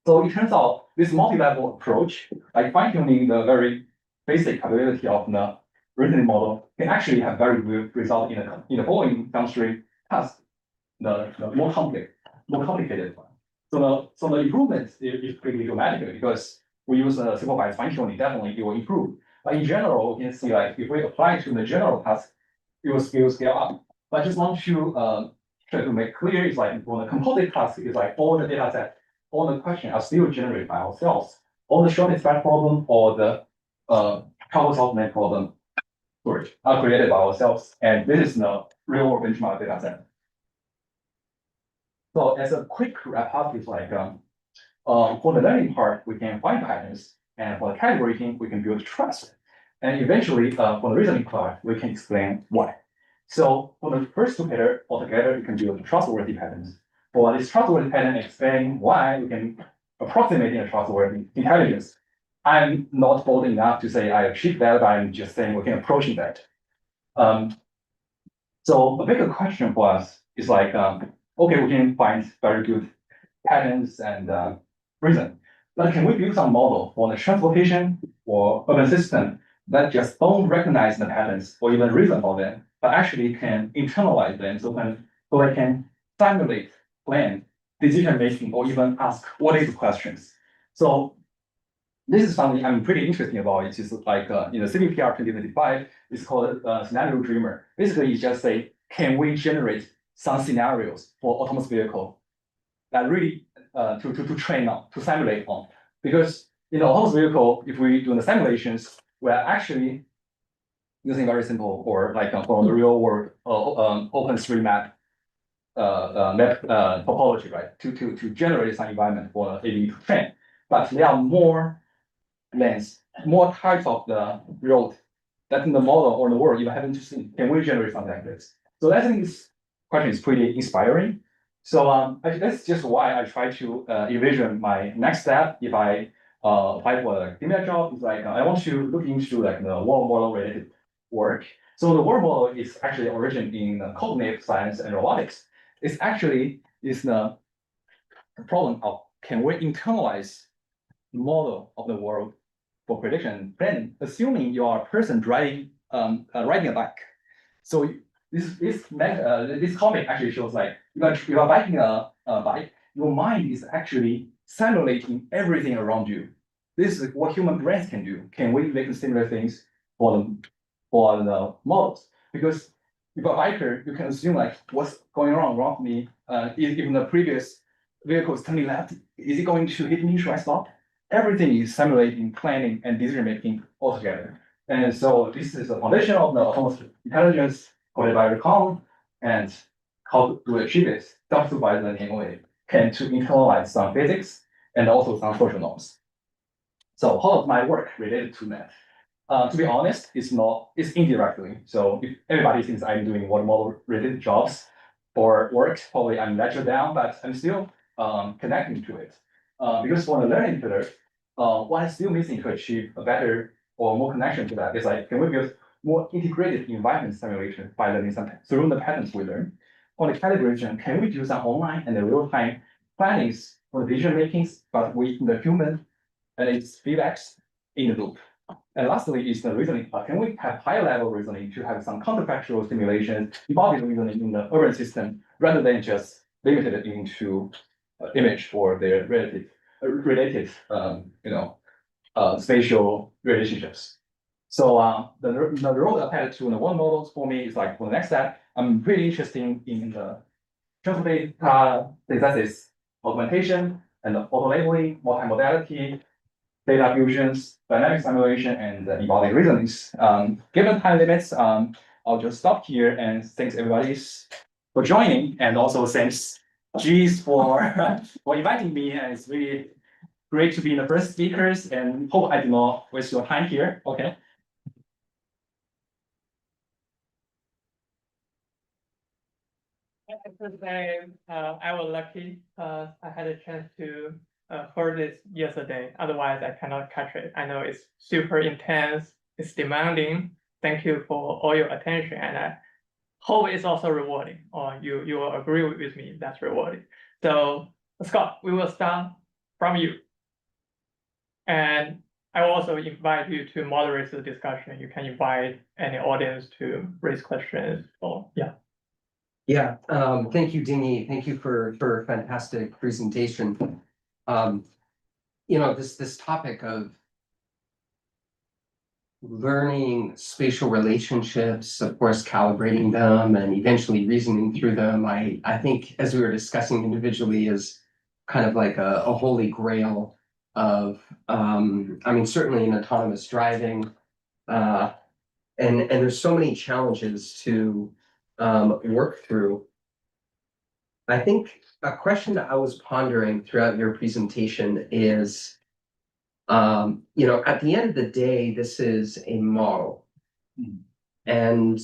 So it turns out this multi-level approach, like fine-tuning the very basic capability of the reasoning model, can actually have very good result in the following downstream tasks, the more complicated one. So the improvement is pretty dramatic because we use supervised fine-tuning, definitely it will improve. But in general, we can see like if we apply to the general task, it will scale up. But I just want to try to make clear is like for the composite task is like all the data set, all the questions are still generated by ourselves. All the shortest path problem or the trouble solving problem are created by ourselves. And this is the real world benchmark data set. So as a quick wrap up, is like for the learning part, we can find patterns, and for the calibrating, we can build trust. And eventually, for the reasoning part, we can explain why. So for the first two pairs altogether, you can build trustworthy patterns. For this trustworthy pattern, explain why we can approximate a trustworthy intelligence. I'm not bold enough to say I achieved that, but I'm just saying we can approach that. So a bigger question for us is like, okay, we can find very good patterns and reason, but can we build some model for the transportation or urban system that just don't recognize the patterns or even reason for them, but actually can internalize them so they can simulate, plan, decision making, or even ask what is the questions. So this is something I'm pretty interested about. It's just like in the CVPR 2025, it's called scenario dreamer. Basically, you just say, can we generate some scenarios for autonomous vehicle that really to train on, to simulate on? Because in the autonomous vehicle, if we do the simulations, we're actually using very simple or like from the real world OpenStreetMap map topology, right? To generate some environment for AV to train. But there are more lanes, more types of the road that in the model or the world you haven't seen. Can we generate something like this? So I think this question is pretty inspiring. So that's just why I try to envision my next step if I apply for a similar job. Is like I want to look into like the world model related work. So the world model is actually origin in cognitive science and robotics. It's actually the problem of can we internalize the model of the world for prediction planning, assuming you are a person riding a bike. So this comic actually shows like you are biking a bike, your mind is actually simulating everything around you. This is what human brains can do. Can we make similar things for the models? Because if a biker, you can assume like what's going on around me. Even the previous vehicle is turning left, is it going to hit me? Should I stop? Everything is simulating, planning, and decision making all together. And so this is the foundation of the autonomous intelligence called by Recon, and how to achieve it, self-supervised learning way, can to internalize some physics and also some social norms. So how is my work related to that? To be honest, it's indirectly. So if everybody thinks I'm doing water model related jobs or work, probably I'm lectured down, but I'm still connecting to it. Because for the learning pillar, what is still missing to achieve a better or more connection to that is like, can we build more integrated environment simulation by learning something through the patterns we learn? On the calibration, can we do some online and the real-time plannings for the decision makings, but with the human and its feedbacks in the loop? And lastly is the reasoning part. Can we have higher level reasoning to have some counterfactual simulation, embodied reasoning in the urban system, rather than just limited into image or their related spatial relationships. So the road ahead to the one models for me is like for the next step, I'm pretty interested in the transport data synthesis, augmentation, and auto labeling, multimodality, data fusions, dynamic simulation, and embodied reasonings. Given time limits, I'll just stop here and thanks everybody for joining, and also thanks G's for for inviting me. And it's really great to be the first speakers, and hope I did not waste your time here. Okay. I have to say, I was lucky, I had a chance to heard this yesterday. Otherwise, I cannot catch it. I know it's super intense, it's demanding. Thank you for all your attention, and I hope it's also rewarding, or you will agree with me, that's rewarding. So, Scott, we will start from you. And I will also invite you to moderate the discussion. You can invite any audience to raise questions, or, yeah. Yeah, thank you, Dingyi. Thank you for a fantastic presentation. You know, this topic of learning spatial relationships, of course, calibrating them and eventually reasoning through them, I think, as we were discussing individually, is kind of like a holy grail of, I mean, certainly in autonomous driving, and there's so many challenges to work through. I think a question that I was pondering throughout your presentation is, you know, at the end of the day, this is a model. And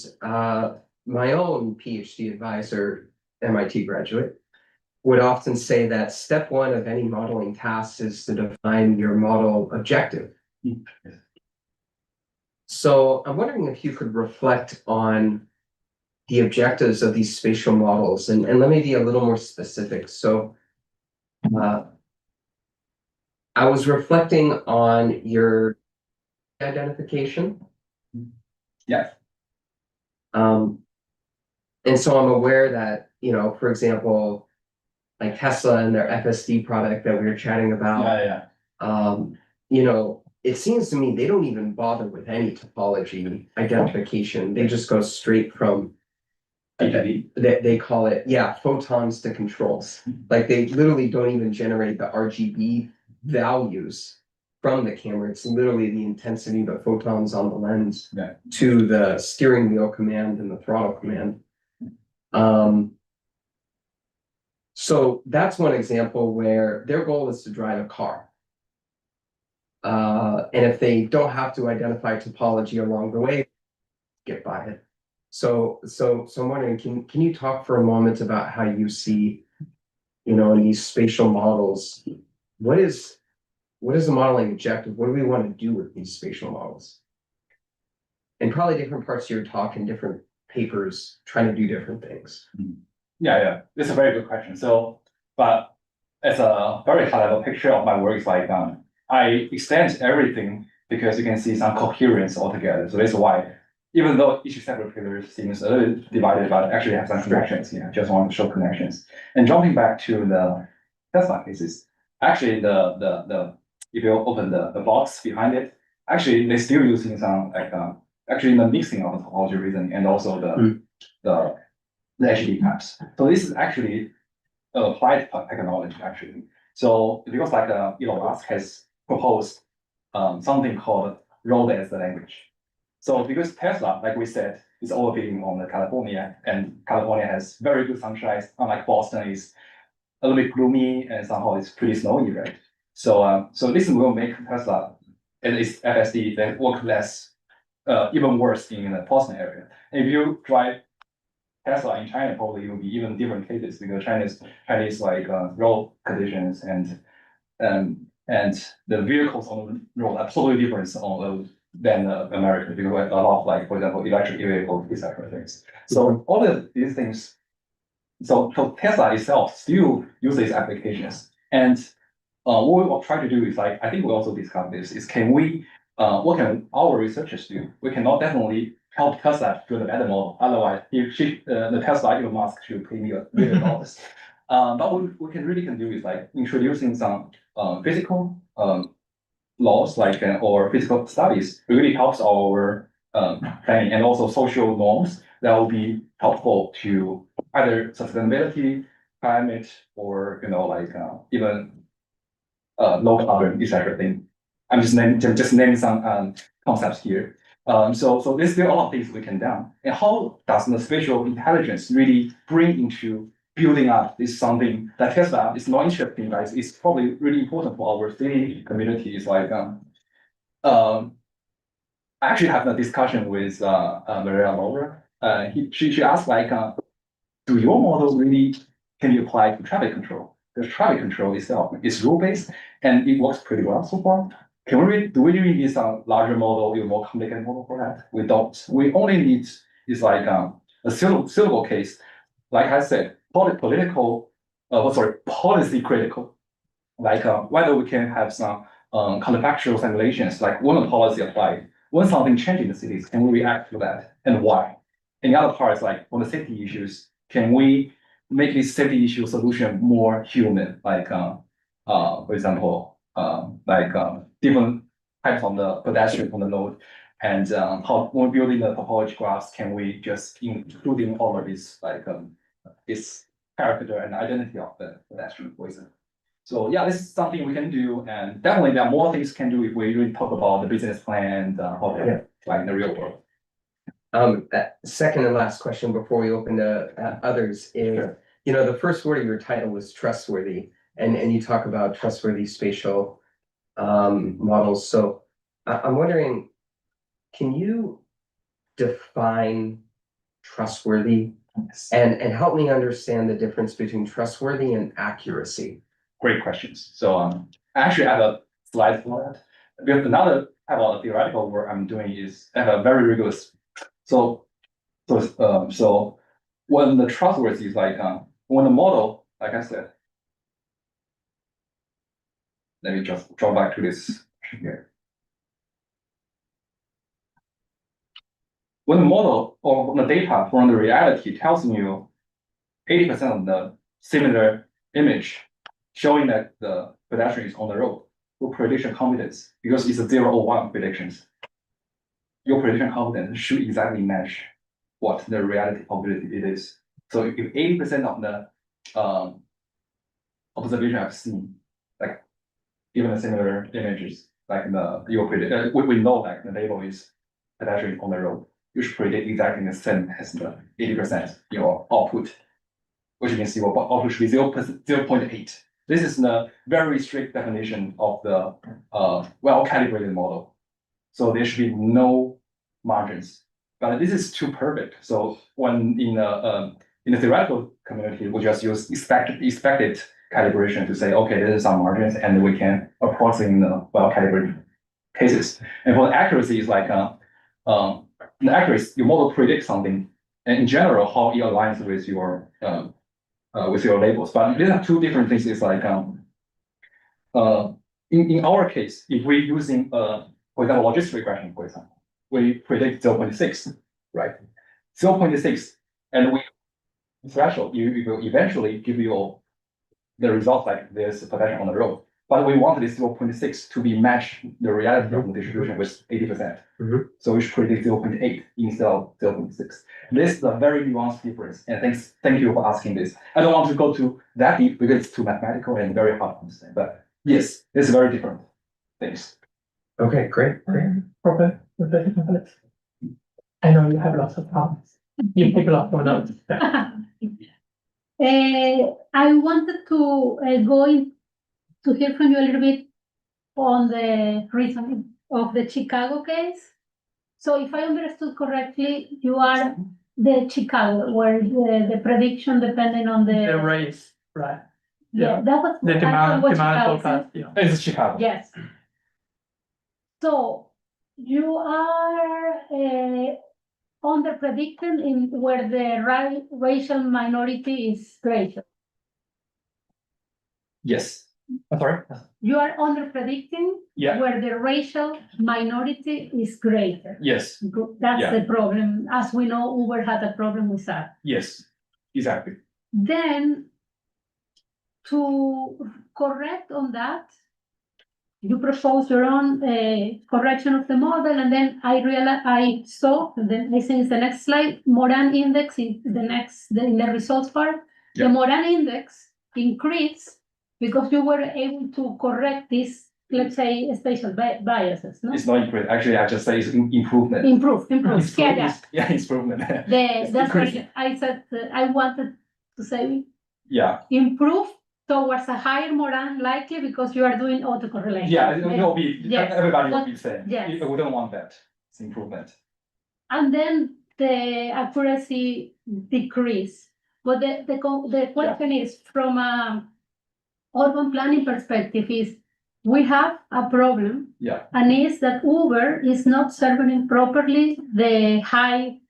my own PhD advisor, MIT graduate, would often say that step one of any modeling task is to define your model objective. So I'm wondering if you could reflect on the objectives of these spatial models, and let me be a little more specific. So I was reflecting on your identification. Yeah. And so I'm aware that, you know, for example, like Tesla and their FSD product that we were chatting about, you know, it seems to me they don't even bother with any topology identification. They just go straight from, they call it, yeah, photons to controls. Like they literally don't even generate the RGB values from the camera. It's literally the intensity of the photons on the lens to the steering wheel command and the throttle command. So that's one example where their goal is to drive a car. And if they don't have to identify topology along the way, get by it. So I'm wondering, can you talk for a moment about how you see, you know, in these spatial models, what is the modeling objective? What do we want to do with these spatial models? And probably different parts of your talk and different papers trying to do different things. Yeah, it's a very good question. So, but as a very high level picture of my work is like, I extend everything because you can see some coherence altogether. So that's why, even though each separate pillar seems a little bit divided, but actually have some connections. Yeah, just want to show connections. And jumping back to the Tesla cases, actually the if you open the box behind it, actually they're still using some like actually the mixing of the topology reasoning and also the HD maps. So this is actually applied technology actually. So because like Elon Musk has proposed something called road as the language. So because Tesla, like we said, is overfitting on the California, and California has very good sunshine, unlike Boston is a little bit gloomy and somehow it's pretty snowy, right? So so this will make Tesla and its FSD that work less, even worse in the Boston area. If you drive Tesla in China, probably it will be even different cases because Chinese like road conditions and the vehicles on the road are totally different than America because a lot of like, for example, electric vehicles, etc. things. So all of these things. So Tesla itself still uses applications, and what we will try to do is like, I think we also discussed this, is can we, what can our researchers do? We cannot definitely help Tesla build a better model. Otherwise, if the Tesla Elon Musk should pay me $1 billion. But what we can do is like introducing some physical laws, like or physical studies really helps our planning, and also social norms that will be helpful to either sustainability, climate, or you know like even low carbon, etc. thing. I'm just naming some concepts here. So there's still a lot of things we can do. And how does the spatial intelligence really bring into building up this something that Tesla is not interesting, right? It's probably really important for our city communities. Like, I actually have a discussion with Maria Laura. She asked like, do your model really can be applied to traffic control? The traffic control itself is rule-based and it works pretty well so far. Do we really need some larger model, a more complicated model for that? We don't. We only need is like a suitable case. Like I said, policy critical. Like whether we can have some counterfactual simulations, like when a policy applied, when something changes in the cities, can we react to that and why? And the other part is like on the safety issues, can we make this safety issue solution more human? Like for example, different types of the pedestrian on the road, and how when building the topology graphs, can we just including all of this like this character and identity of the pedestrian, for example. So yeah, this is something we can do, and definitely there are more things can do if we really talk about the business plan and how to like in the real world. Second and last question before we open to others is, Sure. you know, the first word of your title was trustworthy, and you talk about trustworthy spatial models. So I'm wondering, can you define trustworthy and help me understand the difference between trustworthy and accuracy? Great questions. So I actually have a slide for that. Because another type of theoretical work I'm doing is I have a very rigorous. So when the trustworthy is like when the model, like I said, let me just draw back to this here. When the model or the data from the reality tells you 80% of the similar image showing that the pedestrian is on the road, your prediction confidence, because it's a 0 or 1 predictions, your prediction confidence should exactly match what the reality probability it is. So if 80% of the observation I've seen, like given a similar images, like your predict, we know like the label is pedestrian on the road, you should predict exactly the same as the 80% your output, which means your output should be 0.8. This is the very strict definition of the well-calibrated model. So there should be no margins. But this is too perfect. So when in the theoretical community, we just use expected calibration to say, okay, there is some margins, and we can approximate the well-calibrated cases. And for the accuracy, is like the accuracy, your model predicts something, and in general, how it aligns with your labels. But these are two different things. It's like in our case, if we're using for example, logistic regression, for example, we predict 0.6, right? 0.6, and we threshold, you will eventually give you the results like there's a pedestrian on the road. But we want this 0.6 to be matched the reality of the distribution with 80%. So we should predict 0.8 instead of 0.6. This is a very nuanced difference. And thank you for asking this. I don't want to go to that deep because it's too mathematical and very hard to understand. But yes, it's very different things. Okay, great. Okay. I know you have lots of problems. You take a lot of notes. I wanted to go in to hear from you a little bit on the reasoning of the Chicago case. So if I understood correctly, you are the Chicago, where the prediction depending on The race, right? Yeah, that was The I thought demand was Chicago, forecast, yeah. It's Chicago. Yes. So you are under predicting in where the racial minority is greater. Yes. I'm sorry. You are under predicting Yeah. where the racial minority is greater. Yes. That's Yeah. the problem. As we know, Uber had a problem with that. Yes. Exactly. Then to correct on that, you propose your own correction of the model, and then I saw, and then I think it's the next slide, Moran index in the results part. Yeah. The Moran index increased because you were able to correct this let's say, spatial biases, no? It's not increase, actually, I just say it's improvement. Improve. Yeah. Yeah, improvement. That's increasing. what I said, I wanted to say, Yeah, improve towards a higher moral likely because you are doing autocorrelation. yeah, it will be, Yes. everybody will be saying, Yes. we don't want that, it's improvement. And then the accuracy decrease. But the question is from a urban planning perspective is we have a problem, Yeah, and is that Uber is not serving properly the high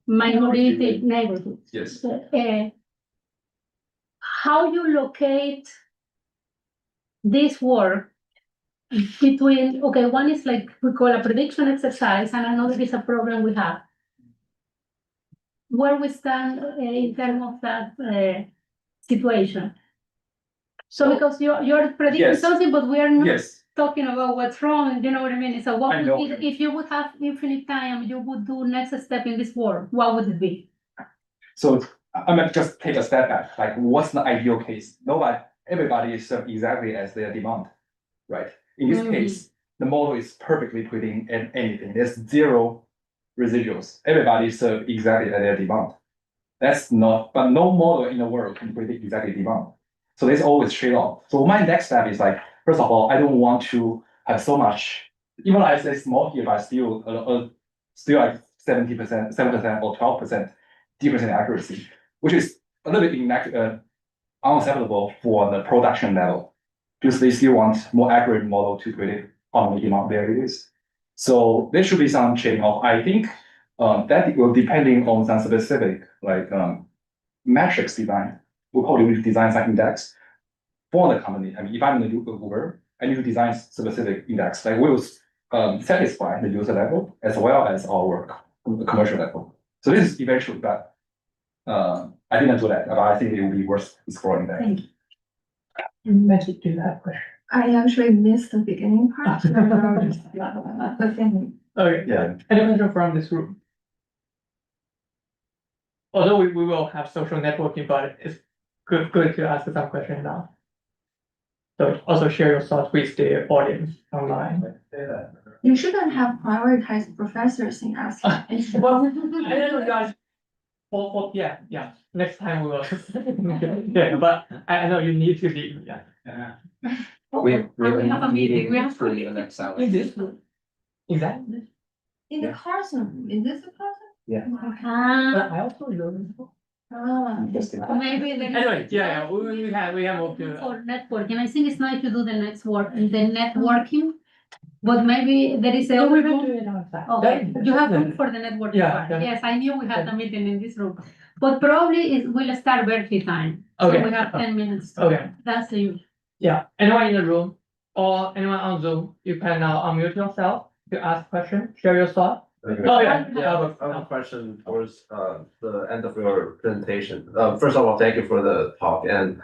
minority neighborhoods. yes. How you locate this work between, okay, one is like we call a prediction exercise, and another is a problem we have. Where we stand in terms of that situation. So because you're predicting Yes. something, but we are not Yes, talking about what's wrong, you know what I mean? So what I know. if you would have infinite time, you would do next step in this work, what would it be? so I'm gonna just take a step back, like what's the ideal case? Everybody is served exactly as their demand, right? In this case, the model is perfectly predicting anything, there's zero residuals, everybody is served exactly at their demand. That's not, but no model in the world can predict exactly demand. So there's always trade-off. So my next step is like, first of all, I don't want to have so much, even though I say small here, but still like 70%, 7% or 12% difference in accuracy, which is a little bit unacceptable for the production level, because they still want more accurate model to predict how many demand there is. So there should be some trade-off. I think that will depending on some specific like metrics design. We'll probably design some index for the company. I mean, if I'm going to do Uber, I need to design specific index that will satisfy the user level as well as our commercial level. So this is eventually, but I didn't do that, but I think it will be worth exploring that. Thank you. Magic do that question. I actually missed the beginning part. But then, Okay, Yeah. any question from this room? Although we will have social networking, but it's good to ask some questions now. So also share your thoughts with the audience online. you shouldn't have prioritized professors in asking. Well, I don't know, guys. Yeah, next time we will. Yeah, but I know you need to leave, yeah. We have a a meeting We have for the next hour. In this room. Exactly. In the Carson, is this a Carson? But I also learned. Ah. Maybe there is. Anyway, yeah, we have moved to. For networking, I think it's nice to do the networking, but maybe there is a. Yeah, we will do it outside. Okay, you have room for the networking Yeah, part. yeah. Yes, I knew we had a meeting in this room, but probably it will start Berkeley time. Okay. So we have 10 minutes. Okay. That's the. Yeah, anyone in the room or anyone on Zoom, you can now unmute yourself to ask questions, share your thoughts. Oh, yeah. I have a question towards the end of your presentation. First of all, thank you for the talk. And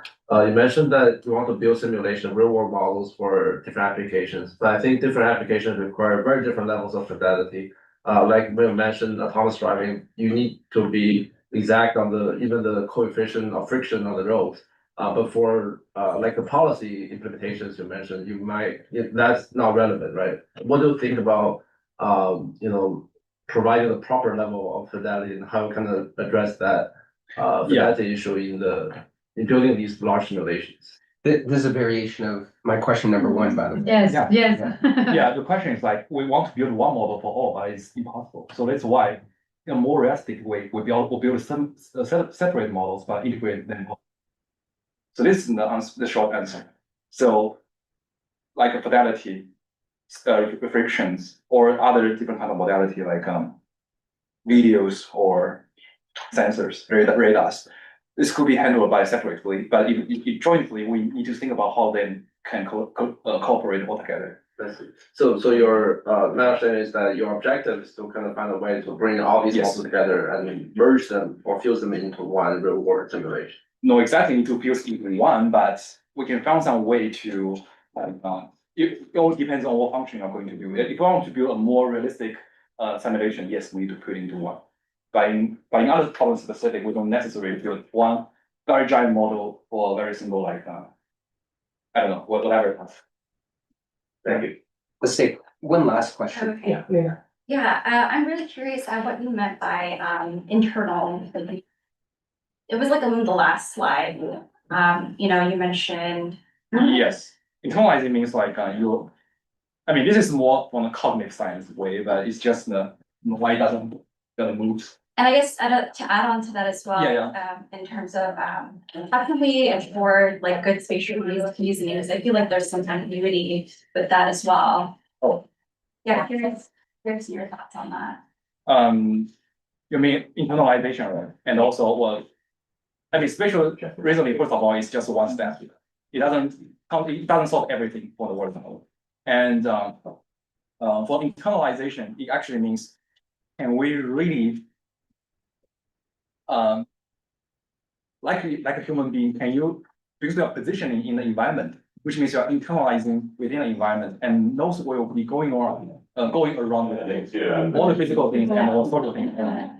you mentioned that you want to build simulation, real world models for different applications. But I think different applications require very different levels of fidelity. Like we mentioned, autonomous driving, you need to be exact on even the coefficient of friction on the road. But for like the policy implementations you mentioned, that's not relevant, right? What do you think about providing the proper level of fidelity and how can address that fidelity issue in building these large simulations? This is a variation of my question number one, by the way. Yes, Yeah. yes. Yeah, the question is like, we want to build one model for all, but it's impossible. So that's why, in a more realistic way, we'll build some separate models, but integrate them. So this is the short answer. So like a fidelity, frictions, or other different kind of modality like videos or sensors, radars. This could be handled by separately, but if jointly, we need to think about how they can cooperate all together. So your my understanding is that your objective is to kind of find a way to bring all these Yes. models together and merge them or fuse them into one real world simulation. No, exactly need to fuse into one, but we can find some way to it all depends on what function you're going to do. If you want to build a more realistic simulation, yes, we need to put into one. But in other problem specific, we don't necessarily build one very giant model for a very simple like I don't know, whatever task. Thank you. Let's take one last question. Okay, Yeah. yeah, I'm really curious at what you meant by internal. It was like on the last slide, you mentioned. Yes, internalizing means like I mean, this is more from a cognitive science way, but it's just why it doesn't move. And I guess to add on to that as well. Yeah, In terms of how can we afford like good spatial reasonings? I feel like there's some ambiguity with that as well. Oh. Yeah, curious your thoughts on that. You mean internalization, right? And also what? I mean, spatial reasoning, first of all, is just one step. It doesn't solve everything for the world model. And for internalization, it actually means, can we really like a human being, can you because you are positioning in the environment, which means you are internalizing within the environment, and those will be going around with it, all the physical things and all sorts of things.